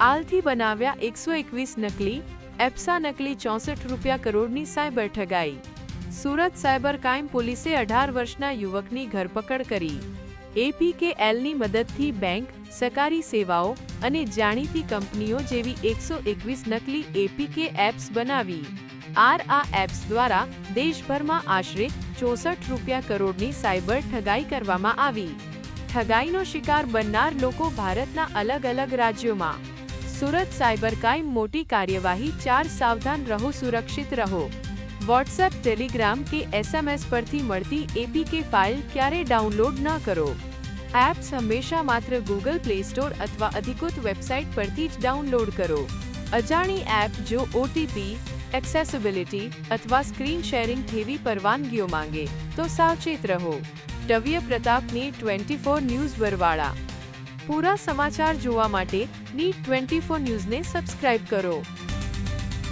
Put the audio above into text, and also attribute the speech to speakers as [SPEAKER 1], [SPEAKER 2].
[SPEAKER 1] આલથી બનાવ્યા 121 નકલી એપ્સા નકલી 64 કરોડની સાયબર ઠગાઈ। સુરત સાયબર ક્રાઇમ પોલીસે 18 વર્ષના યુવકની ધરપકડ કરી। એપીકેએલની મદદથી બેંક, સરકારી સેવાઓ અને જાણીતી કંપનીઓ જેવી 121 નકલી એપીકે એપ્સ બનાવી। આ એપ્સ દ્વારા દેશભરમાં આશરે 64 કરોડની સાયબર ઠગાઈ કરવામાં આવી। ઠગાઈનો શિકાર બનનાર લોકો ભારતના અલગ-અલગ રાજ્યોમાં। સુરત સાયબર ક્રાઇમ મોટી કાર્યવાહી। 4 સાવધાન રહો, સુરક્ષિત રહો। વોટ્સએપ, ટેલિગ્રામ કે એસએમએસ પરથી મળતી એપીકે ફાઇલ ક્યારેય ડાઉનલોડ ન કરો। એપ્સ હંમેશા માત્ર ગૂગલ પ્લે સ્ટોર અથવા અધિકૃત વેબસાઇટ પરથી જ ડાઉનલોડ કરો। અજાણી એપ જો ઓટીપી, એક્સેસિબિલિટી અથવા સ્ક્રીન શેરિંગ જેવી પરવાનગીઓ માંગે તો સાવચેત રહો। ટવ્ય પ્રતાપ, નીટ 24 ન્યૂઝ બરવાળા। પૂરા સમાચાર જોવા માટે નીટ 24 ન્યૂઝને સબસ્ક્રાઇબ કરો।